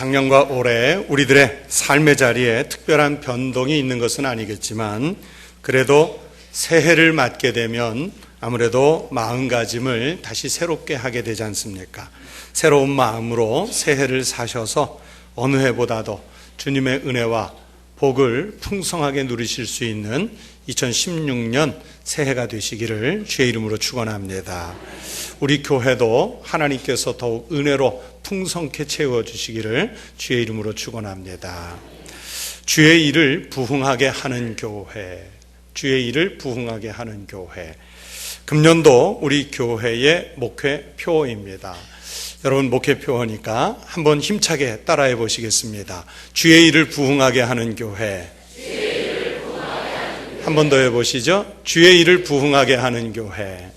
작년과 올해 우리들의 삶의 자리에 특별한 변동이 있는 것은 아니겠지만 그래도 새해를 맞게 되면 아무래도 마음가짐을 다시 새롭게 하게 되지 않습니까? 새로운 마음으로 새해를 사셔서 어느 해보다도 주님의 은혜와 복을 풍성하게 누리실 수 있는 2016년 새해가 되시기를 주의 이름으로 축원합니다. 우리 교회도 하나님께서 더욱 은혜로 풍성케 채워주시기를 주의 이름으로 축원합니다. 주의 일을 부흥하게 하는 교회, 주의 일을 부흥하게 하는 교회. 금년도 우리 교회의 목회표입니다. 여러분 목회표니까 한번 힘차게 따라해 보시겠습니다. 주의 일을 부흥하게 하는 교회. 한 번 더 해보시죠. 주의 일을 부흥하게 하는 교회.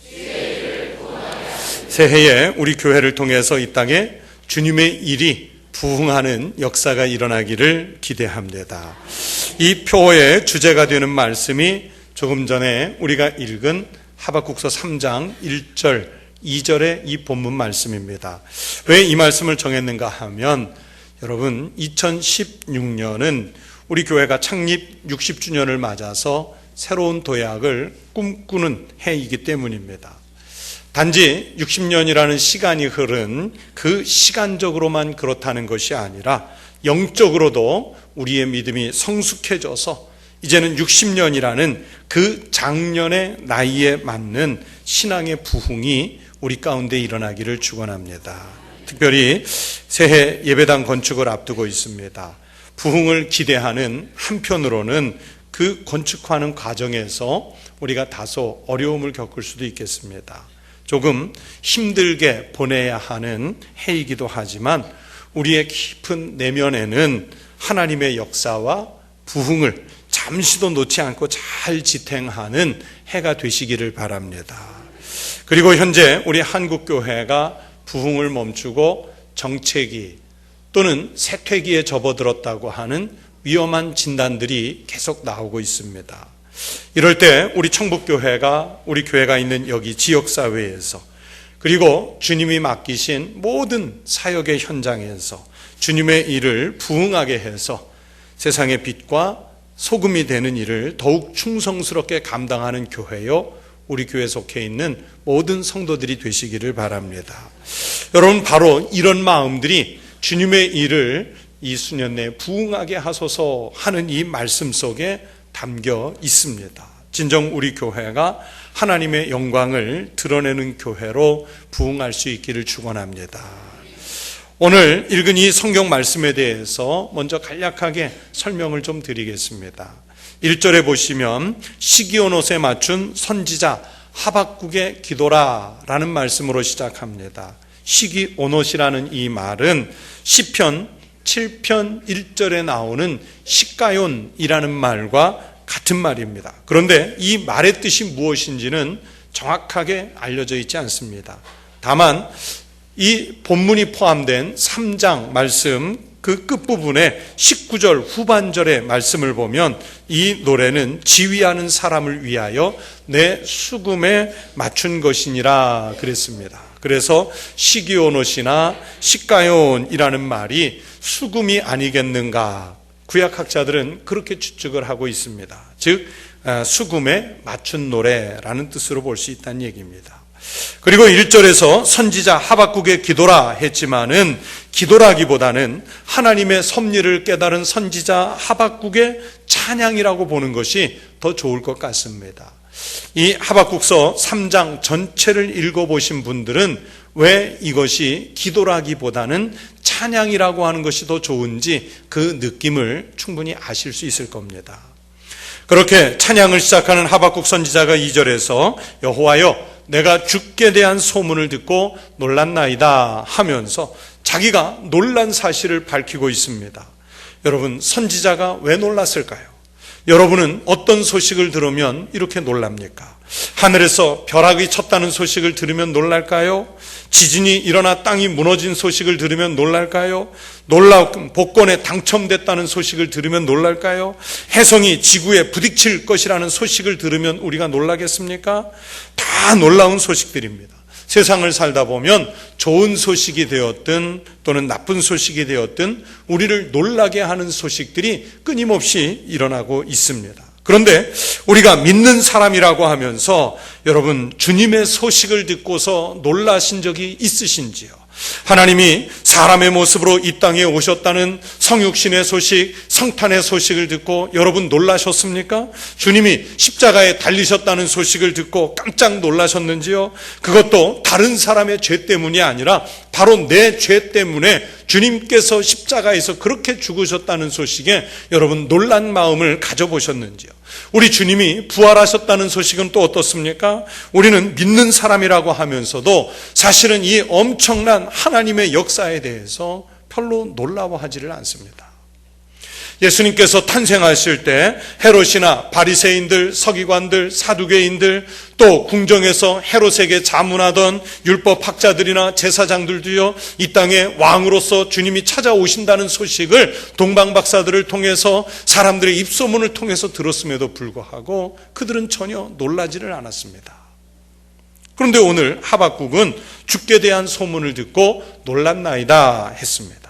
새해에 우리 교회를 통해서 이 땅에 주님의 일이 부흥하는 역사가 일어나기를 기대합니다. 이 표의 주제가 되는 말씀이 조금 전에 우리가 읽은 하박국서 3장 1절 2절의 이 본문 말씀입니다. 왜 이 말씀을 정했는가 하면 여러분 2016년은 우리 교회가 창립 60주년을 맞아서 새로운 도약을 꿈꾸는 해이기 때문입니다. 단지 60년이라는 시간이 흐른 그 시간적으로만 그렇다는 것이 아니라 영적으로도 우리의 믿음이 성숙해져서 이제는 60년이라는 그 장년의 나이에 맞는 신앙의 부흥이 우리 가운데 일어나기를 축원합니다. 특별히 새해 예배당 건축을 앞두고 있습니다. 부흥을 기대하는 한편으로는 그 건축하는 과정에서 우리가 다소 어려움을 겪을 수도 있겠습니다. 조금 힘들게 보내야 하는 해이기도 하지만 우리의 깊은 내면에는 하나님의 역사와 부흥을 잠시도 놓지 않고 잘 지탱하는 해가 되시기를 바랍니다. 그리고 현재 우리 한국교회가 부흥을 멈추고 정체기 또는 쇠퇴기에 접어들었다고 하는 위험한 진단들이 계속 나오고 있습니다. 이럴 때 우리 청북교회가 우리 교회가 있는 여기 지역사회에서 그리고 주님이 맡기신 모든 사역의 현장에서 주님의 일을 부흥하게 해서 세상의 빛과 소금이 되는 일을 더욱 충성스럽게 감당하는 교회요 우리 교회에 속해 있는 모든 성도들이 되시기를 바랍니다. 여러분 바로 이런 마음들이 주님의 일을 이 수년 내에 부흥하게 하소서 하는 이 말씀 속에 담겨 있습니다. 진정 우리 교회가 하나님의 영광을 드러내는 교회로 부흥할 수 있기를 축원합니다. 오늘 읽은 이 성경 말씀에 대해서 먼저 간략하게 설명을 좀 드리겠습니다. 1절에 보시면 시기온옷에 맞춘 선지자 하박국의 기도라 라는 말씀으로 시작합니다. 시기온옷이라는 이 말은 시편 7편 1절에 나오는 시가온이라는 말과 같은 말입니다. 그런데 이 말의 뜻이 무엇인지는 정확하게 알려져 있지 않습니다. 다만 이 본문이 포함된 3장 말씀 그 끝부분에 19절 후반절의 말씀을 보면 이 노래는 지휘하는 사람을 위하여 내 수금에 맞춘 것이니라 그랬습니다. 그래서 시기온옷이나 시가온이라는 말이 수금이 아니겠는가? 구약학자들은 그렇게 추측을 하고 있습니다. 즉 수금에 맞춘 노래라는 뜻으로 볼 수 있다는 얘기입니다. 그리고 1절에서 선지자 하박국의 기도라 했지만은 기도라기보다는 하나님의 섭리를 깨달은 선지자 하박국의 찬양이라고 보는 것이 더 좋을 것 같습니다. 이 하박국서 3장 전체를 읽어보신 분들은 왜 이것이 기도라기보다는 찬양이라고 하는 것이 더 좋은지 그 느낌을 충분히 아실 수 있을 겁니다. 그렇게 찬양을 시작하는 하박국 선지자가 2절에서 여호와여 내가 주께 대한 소문을 듣고 놀랐나이다 하면서 자기가 놀란 사실을 밝히고 있습니다. 여러분 선지자가 왜 놀랐을까요? 여러분은 어떤 소식을 들으면 이렇게 놀랍니까? 하늘에서 벼락이 쳤다는 소식을 들으면 놀랄까요? 지진이 일어나 땅이 무너진 소식을 들으면 놀랄까요? 놀라운 복권에 당첨됐다는 소식을 들으면 놀랄까요? 혜성이 지구에 부딪힐 것이라는 소식을 들으면 우리가 놀라겠습니까? 다 놀라운 소식들입니다. 세상을 살다 보면 좋은 소식이 되었든 또는 나쁜 소식이 되었든 우리를 놀라게 하는 소식들이 끊임없이 일어나고 있습니다. 그런데 우리가 믿는 사람이라고 하면서 여러분 주님의 소식을 듣고서 놀라신 적이 있으신지요? 하나님이 사람의 모습으로 이 땅에 오셨다는 성육신의 소식, 성탄의 소식을 듣고 여러분 놀라셨습니까? 주님이 십자가에 달리셨다는 소식을 듣고 깜짝 놀라셨는지요? 그것도 다른 사람의 죄 때문이 아니라 바로 내 죄 때문에 주님께서 십자가에서 그렇게 죽으셨다는 소식에 여러분 놀란 마음을 가져보셨는지요? 우리 주님이 부활하셨다는 소식은 또 어떻습니까? 우리는 믿는 사람이라고 하면서도 사실은 이 엄청난 하나님의 역사에 대해서 별로 놀라워하지를 않습니다. 예수님께서 탄생하실 때 헤롯이나 바리새인들, 서기관들, 사두개인들, 또 궁정에서 헤롯에게 자문하던 율법학자들이나 제사장들도요, 이 땅에 왕으로서 주님이 찾아오신다는 소식을 동방박사들을 통해서 사람들의 입소문을 통해서 들었음에도 불구하고 그들은 전혀 놀라지를 않았습니다. 그런데 오늘 하박국은 주께 대한 소문을 듣고 놀랐나이다 했습니다.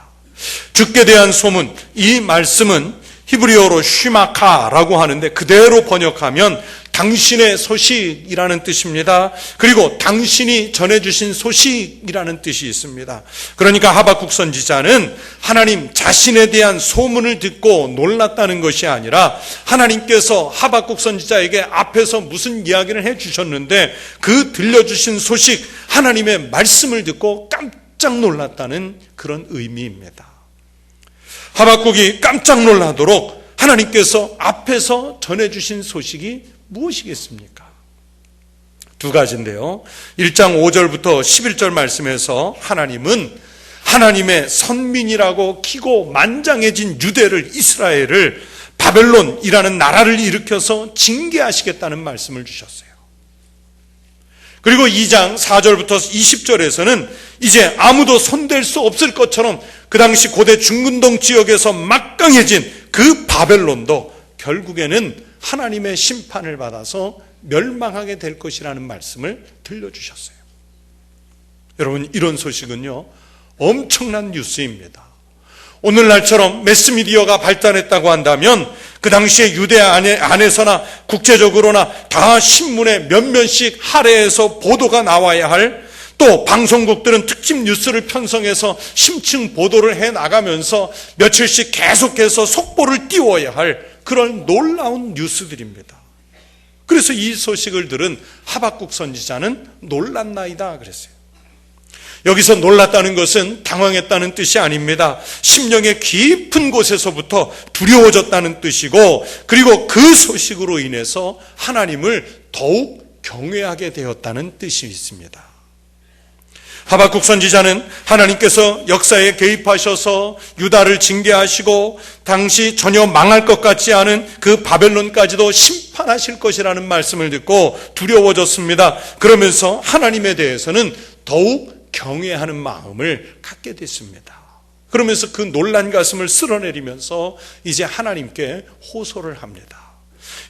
주께 대한 소문, 이 말씀은 히브리어로 쉬마카라고 하는데 그대로 번역하면 당신의 소식이라는 뜻입니다. 그리고 당신이 전해주신 소식이라는 뜻이 있습니다. 그러니까 하박국 선지자는 하나님 자신에 대한 소문을 듣고 놀랐다는 것이 아니라 하나님께서 하박국 선지자에게 앞에서 무슨 이야기를 해주셨는데 그 들려주신 소식, 하나님의 말씀을 듣고 깜짝 놀랐다는 그런 의미입니다. 하박국이 깜짝 놀라도록 하나님께서 앞에서 전해주신 소식이 무엇이겠습니까? 두 가지인데요. 1장 5절부터 11절 말씀에서 하나님은 하나님의 선민이라고 키고 만장해진 유대를, 이스라엘을 바벨론이라는 나라를 일으켜서 징계하시겠다는 말씀을 주셨어요. 그리고 2장 4절부터 20절에서는 이제 아무도 손댈 수 없을 것처럼 그 당시 고대 중근동 지역에서 막강해진 그 바벨론도 결국에는 하나님의 심판을 받아서 멸망하게 될 것이라는 말씀을 들려주셨어요. 여러분, 이런 소식은요, 엄청난 뉴스입니다. 오늘날처럼 매스미디어가 발달했다고 한다면 그 당시에 유대 안에서나 국제적으로나 다 신문에 몇몇씩 할애해서 보도가 나와야 할, 또 방송국들은 특집 뉴스를 편성해서 심층 보도를 해나가면서 며칠씩 계속해서 속보를 띄워야 할 그런 놀라운 뉴스들입니다. 그래서 이 소식을 들은 하박국 선지자는 놀랐나이다 그랬어요. 여기서 놀랐다는 것은 당황했다는 뜻이 아닙니다. 심령의 깊은 곳에서부터 두려워졌다는 뜻이고, 그리고 그 소식으로 인해서 하나님을 더욱 경외하게 되었다는 뜻이 있습니다. 하박국 선지자는 하나님께서 역사에 개입하셔서 유다를 징계하시고 당시 전혀 망할 것 같지 않은 그 바벨론까지도 심판하실 것이라는 말씀을 듣고 두려워졌습니다. 그러면서 하나님에 대해서는 더욱 경외하는 마음을 갖게 됐습니다. 그러면서 그 놀란 가슴을 쓸어내리면서 이제 하나님께 호소를 합니다.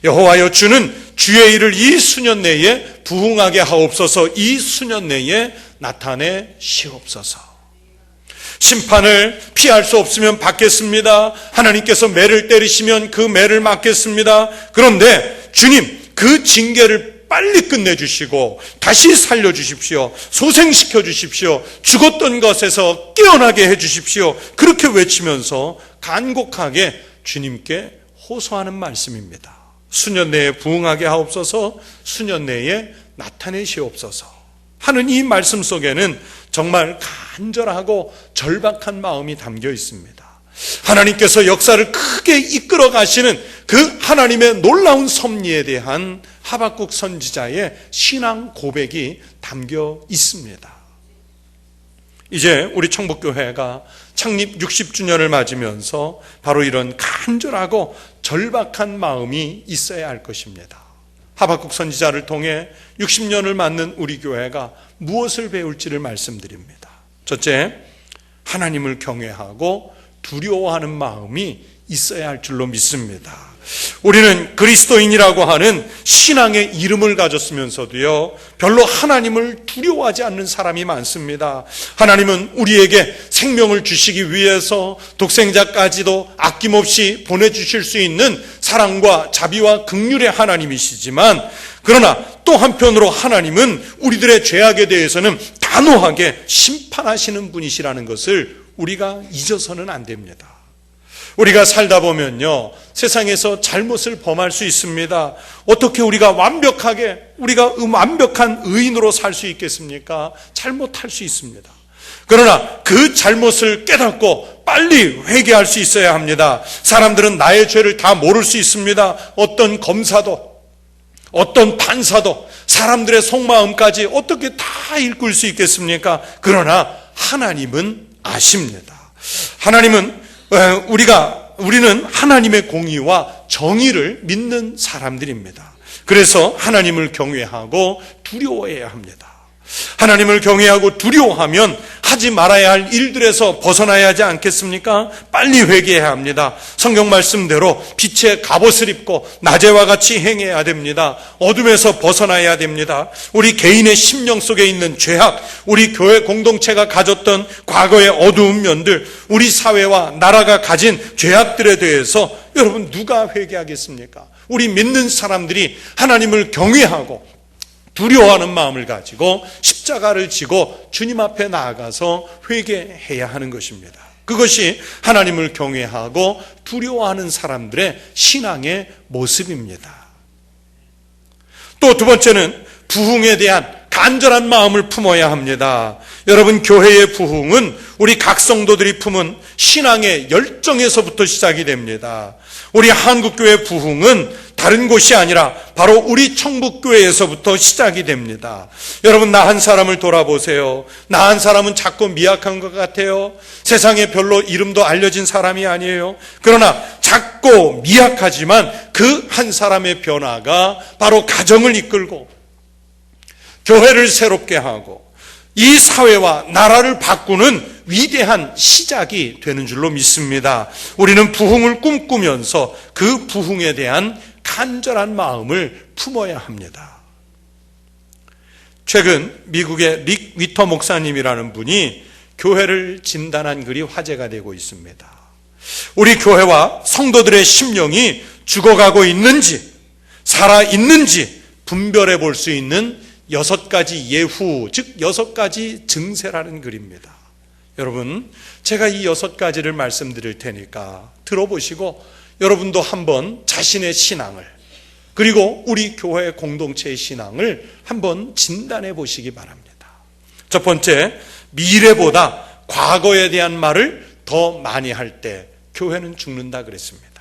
여호와여, 주는 주의 일을 이 수년 내에 부응하게 하옵소서. 이 수년 내에 나타내시옵소서. 심판을 피할 수 없으면 받겠습니다. 하나님께서 매를 때리시면 그 매를 맞겠습니다. 그런데 주님, 그 징계를 빨리 끝내주시고 다시 살려주십시오. 소생시켜 주십시오. 죽었던 것에서 깨어나게 해주십시오. 그렇게 외치면서 간곡하게 주님께 호소하는 말씀입니다. 수년 내에 부응하게 하옵소서, 수년 내에 나타내시옵소서 하는 이 말씀 속에는 정말 간절하고 절박한 마음이 담겨 있습니다. 하나님께서 역사를 크게 이끌어 가시는 그 하나님의 놀라운 섭리에 대한 하박국 선지자의 신앙 고백이 담겨 있습니다. 이제 우리 청북교회가 창립 60주년을 맞으면서 바로 이런 간절하고 절박한 마음이 있어야 할 것입니다. 하박국 선지자를 통해 60년을 맞는 우리 교회가 무엇을 배울지를 말씀드립니다. 첫째, 하나님을 경외하고 두려워하는 마음이 있어야 할 줄로 믿습니다. 우리는 그리스도인이라고 하는 신앙의 이름을 가졌으면서도요, 별로 하나님을 두려워하지 않는 사람이 많습니다. 하나님은 우리에게 생명을 주시기 위해서 독생자까지도 아낌없이 보내주실 수 있는 사랑과 자비와 긍휼의 하나님이시지만, 그러나 또 한편으로 하나님은 우리들의 죄악에 대해서는 단호하게 심판하시는 분이시라는 것을 우리가 잊어서는 안 됩니다. 우리가 살다 보면요, 세상에서 잘못을 범할 수 있습니다. 어떻게 우리가 완벽한 의인으로 살 수 있겠습니까? 잘못할 수 있습니다. 그러나 그 잘못을 깨닫고 빨리 회개할 수 있어야 합니다. 사람들은 나의 죄를 다 모를 수 있습니다. 어떤 검사도, 어떤 판사도 사람들의 속마음까지 어떻게 다 읽을 수 있겠습니까? 그러나 하나님은 아십니다. 우리는 하나님의 공의와 정의를 믿는 사람들입니다. 그래서 하나님을 경외하고 두려워해야 합니다. 하나님을 경외하고 두려워하면 하지 말아야 할 일들에서 벗어나야 하지 않겠습니까? 빨리 회개해야 합니다. 성경 말씀대로 빛의 갑옷을 입고 낮에와 같이 행해야 됩니다. 어둠에서 벗어나야 됩니다. 우리 개인의 심령 속에 있는 죄악, 우리 교회 공동체가 가졌던 과거의 어두운 면들, 우리 사회와 나라가 가진 죄악들에 대해서 여러분 누가 회개하겠습니까? 우리 믿는 사람들이 하나님을 경외하고 두려워하는 마음을 가지고 십자가를 지고 주님 앞에 나아가서 회개해야 하는 것입니다. 그것이 하나님을 경외하고 두려워하는 사람들의 신앙의 모습입니다. 또 두 번째는 부흥에 대한 간절한 마음을 품어야 합니다. 여러분, 교회의 부흥은 우리 각 성도들이 품은 신앙의 열정에서부터 시작이 됩니다. 우리 한국교회 부흥은 다른 곳이 아니라 바로 우리 청북교회에서부터 시작이 됩니다. 여러분, 나 한 사람을 돌아보세요. 나 한 사람은 작고 미약한 것 같아요. 세상에 별로 이름도 알려진 사람이 아니에요. 그러나 작고 미약하지만 그 한 사람의 변화가 바로 가정을 이끌고 교회를 새롭게 하고 이 사회와 나라를 바꾸는 위대한 시작이 되는 줄로 믿습니다. 우리는 부흥을 꿈꾸면서 그 부흥에 대한 간절한 마음을 품어야 합니다. 최근 미국의 릭 위터 목사님이라는 분이 교회를 진단한 글이 화제가 되고 있습니다. 우리 교회와 성도들의 심령이 죽어가고 있는지 살아있는지 분별해 볼 수 있는 6가지 예후, 즉 6가지 증세라는 글입니다. 여러분, 제가 이 6가지를 말씀드릴 테니까 들어보시고 여러분도 한번 자신의 신앙을, 그리고 우리 교회 공동체의 신앙을 한번 진단해 보시기 바랍니다. 첫 번째, 미래보다 과거에 대한 말을 더 많이 할 때 교회는 죽는다 그랬습니다.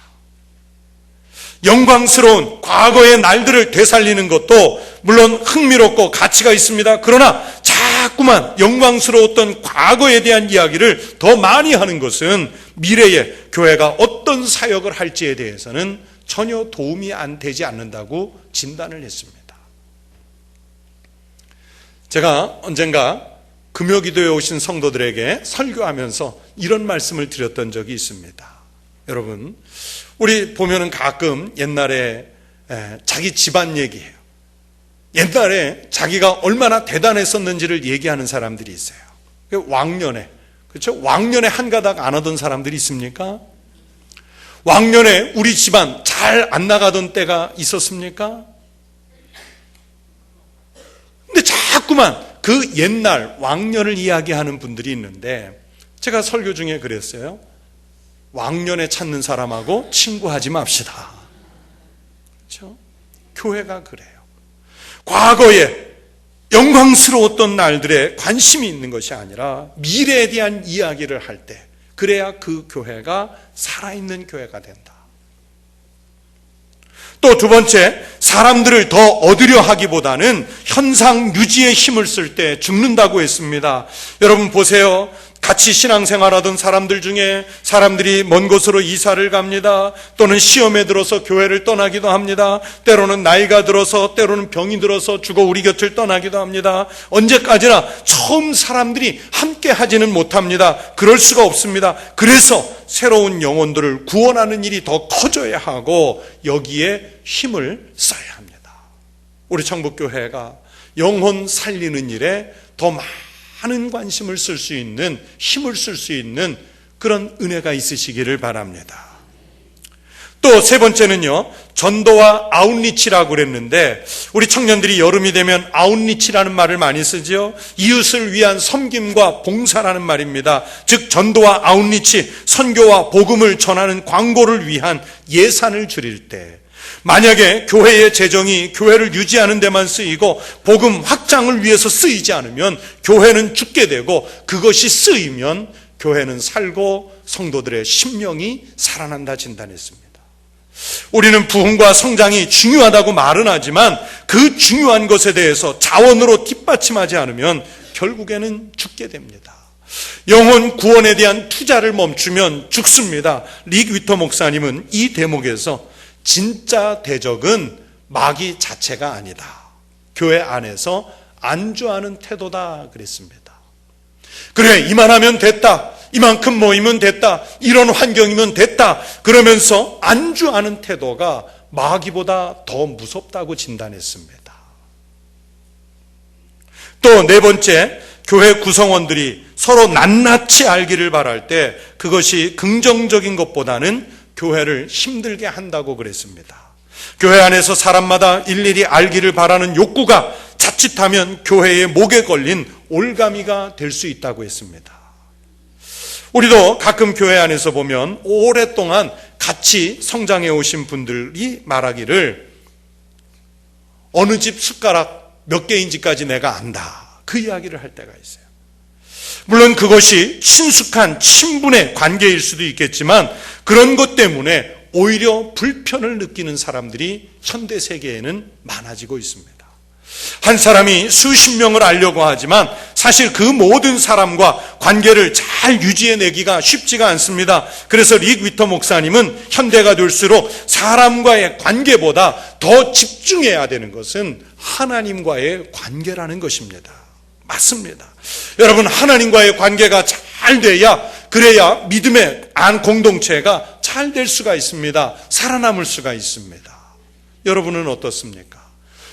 영광스러운 과거의 날들을 되살리는 것도 물론 흥미롭고 가치가 있습니다. 그러나 자꾸만 영광스러웠던 과거에 대한 이야기를 더 많이 하는 것은 미래에 교회가 어떤 사역을 할지에 대해서는 전혀 도움이 안 되지 않는다고 진단을 했습니다. 제가 언젠가 금요기도에 오신 성도들에게 설교하면서 이런 말씀을 드렸던 적이 있습니다. 여러분, 우리 보면은 가끔 옛날에 자기 집안 얘기해요. 옛날에 자기가 얼마나 대단했었는지를 얘기하는 사람들이 있어요. 왕년에, 그렇죠? 왕년에 한 가닥 안 하던 사람들이 있습니까? 왕년에 우리 집안 잘 안 나가던 때가 있었습니까? 근데 자꾸만 그 옛날 왕년을 이야기하는 분들이 있는데, 제가 설교 중에 그랬어요. 왕년에 찾는 사람하고 친구하지 맙시다. 그렇죠? 교회가 그래요. 과거에 영광스러웠던 날들에 관심이 있는 것이 아니라 미래에 대한 이야기를 할 때, 그래야 그 교회가 살아있는 교회가 된다. 또 두 번째, 사람들을 더 얻으려 하기보다는 현상 유지에 힘을 쓸 때 죽는다고 했습니다. 여러분 보세요. 같이 신앙생활하던 사람들 중에 사람들이 먼 곳으로 이사를 갑니다. 또는 시험에 들어서 교회를 떠나기도 합니다. 때로는 나이가 들어서, 때로는 병이 들어서 죽어 우리 곁을 떠나기도 합니다. 언제까지나 처음 사람들이 함께 하지는 못합니다. 그럴 수가 없습니다. 그래서 새로운 영혼들을 구원하는 일이 더 커져야 하고 여기에 힘을 써야 합니다. 우리 청북교회가 영혼 살리는 일에 더 많은 관심을 쓸 수 있는, 힘을 쓸 수 있는 그런 은혜가 있으시기를 바랍니다. 또 세 번째는요, 전도와 아웃리치라고 그랬는데 우리 청년들이 여름이 되면 아웃리치라는 말을 많이 쓰죠. 이웃을 위한 섬김과 봉사라는 말입니다. 즉 전도와 아웃리치, 선교와 복음을 전하는 광고를 위한 예산을 줄일 때, 만약에 교회의 재정이 교회를 유지하는 데만 쓰이고 복음 확장을 위해서 쓰이지 않으면 교회는 죽게 되고, 그것이 쓰이면 교회는 살고 성도들의 심령이 살아난다 진단했습니다. 우리는 부흥과 성장이 중요하다고 말은 하지만 그 중요한 것에 대해서 자원으로 뒷받침하지 않으면 결국에는 죽게 됩니다. 영혼 구원에 대한 투자를 멈추면 죽습니다. 릭 위터 목사님은 이 대목에서 진짜 대적은 마귀 자체가 아니다, 교회 안에서 안주하는 태도다 그랬습니다. 그래, 이만하면 됐다, 이만큼 모이면 됐다, 이런 환경이면 됐다 그러면서 안주하는 태도가 마귀보다 더 무섭다고 진단했습니다. 또 네 번째, 교회 구성원들이 서로 낱낱이 알기를 바랄 때 그것이 긍정적인 것보다는 교회를 힘들게 한다고 그랬습니다. 교회 안에서 사람마다 일일이 알기를 바라는 욕구가 자칫하면 교회의 목에 걸린 올가미가 될 수 있다고 했습니다. 우리도 가끔 교회 안에서 보면 오랫동안 같이 성장해 오신 분들이 말하기를 어느 집 숟가락 몇 개인지까지 내가 안다, 그 이야기를 할 때가 있어요. 물론 그것이 친숙한 친분의 관계일 수도 있겠지만 그런 것 때문에 오히려 불편을 느끼는 사람들이 현대 세계에는 많아지고 있습니다. 한 사람이 수십 명을 알려고 하지만 사실 그 모든 사람과 관계를 잘 유지해내기가 쉽지가 않습니다. 그래서 릭 위터 목사님은 현대가 될수록 사람과의 관계보다 더 집중해야 되는 것은 하나님과의 관계라는 것입니다. 맞습니다. 여러분, 하나님과의 관계가 잘 돼야, 그래야 믿음의 안 공동체가 잘 될 수가 있습니다. 살아남을 수가 있습니다. 여러분은 어떻습니까?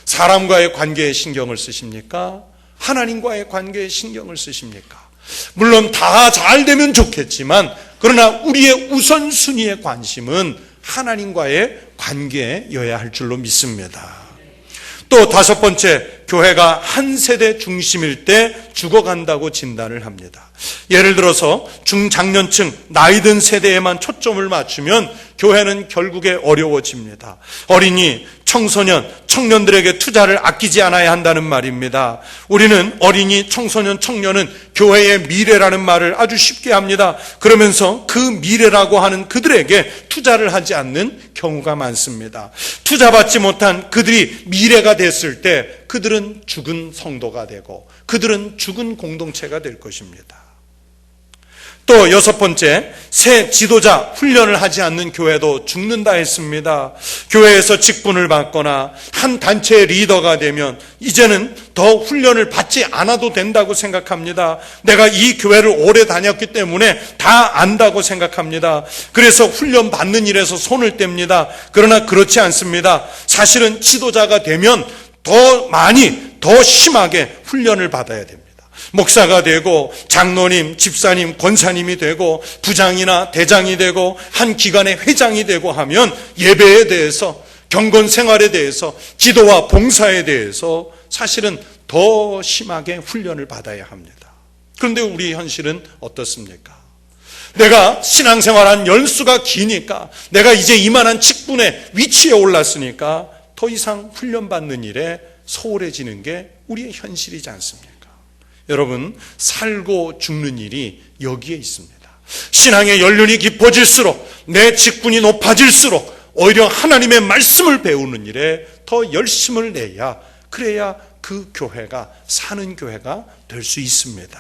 사람과의 관계에 신경을 쓰십니까? 하나님과의 관계에 신경을 쓰십니까? 물론 다 잘 되면 좋겠지만 그러나 우리의 우선순위의 관심은 하나님과의 관계여야 할 줄로 믿습니다. 또 다섯 번째, 교회가 한 세대 중심일 때 죽어간다고 진단을 합니다. 예를 들어서 중장년층, 나이든 세대에만 초점을 맞추면 교회는 결국에 어려워집니다. 어린이, 청소년, 청년들에게 투자를 아끼지 않아야 한다는 말입니다. 우리는 어린이, 청소년, 청년은 교회의 미래라는 말을 아주 쉽게 합니다. 그러면서 그 미래라고 하는 그들에게 투자를 하지 않는 경우가 많습니다. 투자받지 못한 그들이 미래가 됐을 때 그들은 죽은 성도가 되고 그들은 죽은 공동체가 될 것입니다. 또 여섯 번째, 새 지도자 훈련을 하지 않는 교회도 죽는다 했습니다. 교회에서 직분을 받거나 한 단체의 리더가 되면 이제는 더 훈련을 받지 않아도 된다고 생각합니다. 내가 이 교회를 오래 다녔기 때문에 다 안다고 생각합니다. 그래서 훈련 받는 일에서 손을 뗍니다. 그러나 그렇지 않습니다. 사실은 지도자가 되면 더 많이, 더 심하게 훈련을 받아야 됩니다. 목사가 되고 장로님, 집사님, 권사님이 되고 부장이나 대장이 되고 한 기관의 회장이 되고 하면 예배에 대해서, 경건 생활에 대해서, 기도와 봉사에 대해서 사실은 더 심하게 훈련을 받아야 합니다. 그런데 우리 현실은 어떻습니까? 내가 신앙생활한 연수가 기니까, 내가 이제 이만한 직분의 위치에 올랐으니까 더 이상 훈련받는 일에 소홀해지는 게 우리의 현실이지 않습니까? 여러분, 살고 죽는 일이 여기에 있습니다. 신앙의 연륜이 깊어질수록, 내 직분이 높아질수록 오히려 하나님의 말씀을 배우는 일에 더 열심을 내야, 그래야 그 교회가 사는 교회가 될 수 있습니다.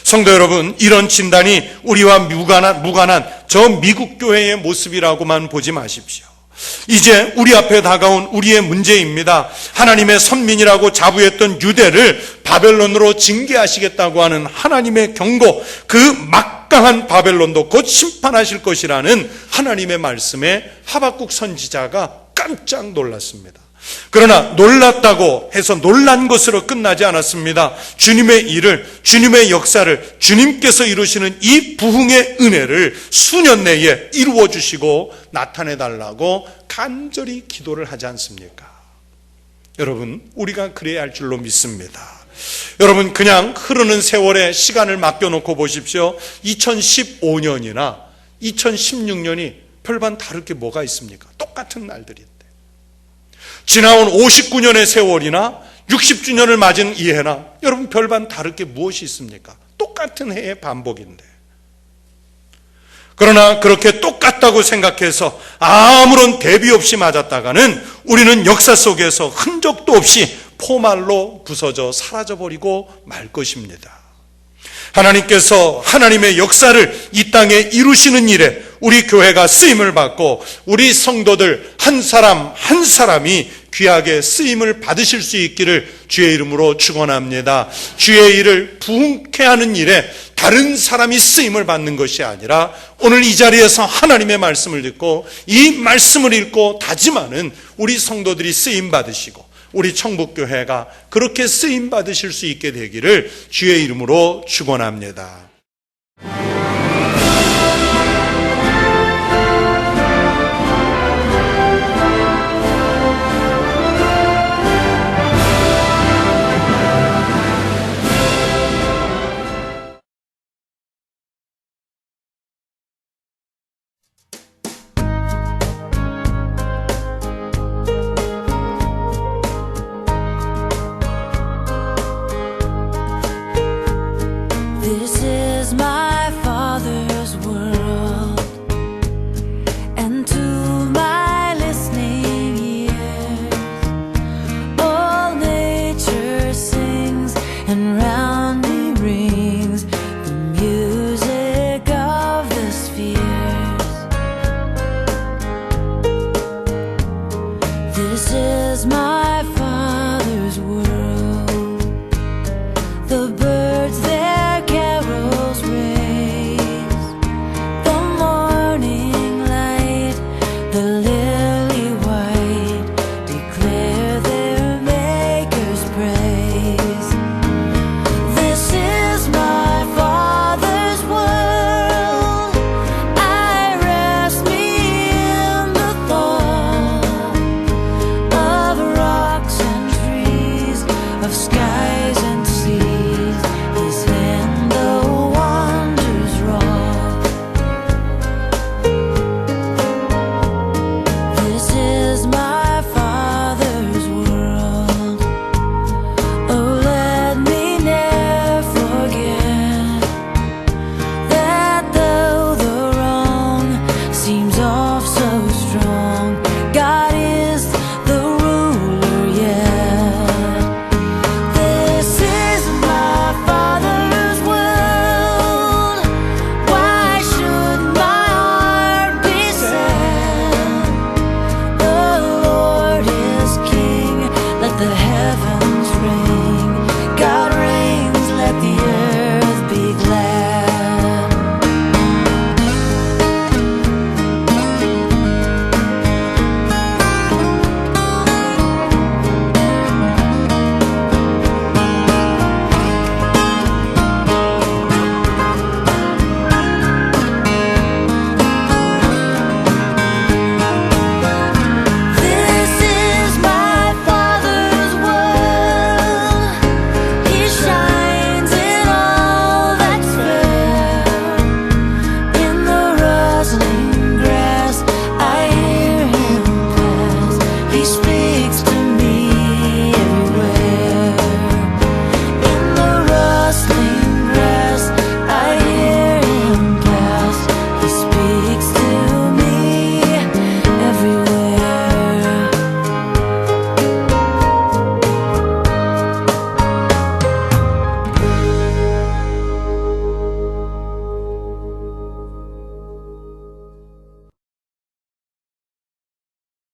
성도 여러분, 이런 진단이 우리와 무관한 저 미국 교회의 모습이라고만 보지 마십시오. 이제 우리 앞에 다가온 우리의 문제입니다. 하나님의 선민이라고 자부했던 유대를 바벨론으로 징계하시겠다고 하는 하나님의 경고, 그 막강한 바벨론도 곧 심판하실 것이라는 하나님의 말씀에 하박국 선지자가 깜짝 놀랐습니다. 그러나 놀랐다고 해서 놀란 것으로 끝나지 않았습니다. 주님의 일을, 주님의 역사를, 주님께서 이루시는 이 부흥의 은혜를 수년 내에 이루어 주시고 나타내 달라고 간절히 기도를 하지 않습니까? 여러분, 우리가 그래야 할 줄로 믿습니다. 여러분, 그냥 흐르는 세월에 시간을 맡겨놓고 보십시오. 2015년이나 2016년이 별반 다를 게 뭐가 있습니까? 똑같은 날들인데. 지나온 59년의 세월이나 60주년을 맞은 이 해나 여러분 별반 다를 게 무엇이 있습니까? 똑같은 해의 반복인데. 그러나 그렇게 똑같다고 생각해서 아무런 대비 없이 맞았다가는 우리는 역사 속에서 흔적도 없이 포말로 부서져 사라져버리고 말 것입니다. 하나님께서 하나님의 역사를 이 땅에 이루시는 일에 우리 교회가 쓰임을 받고 우리 성도들 한 사람 한 사람이 귀하게 쓰임을 받으실 수 있기를 주의 이름으로 축원합니다. 주의 일을 부흥케 하는 일에 다른 사람이 쓰임을 받는 것이 아니라 오늘 이 자리에서 하나님의 말씀을 듣고 이 말씀을 읽고 다짐하는 우리 성도들이 쓰임 받으시고 우리 청북교회가 그렇게 쓰임 받으실 수 있게 되기를 주의 이름으로 축원합니다.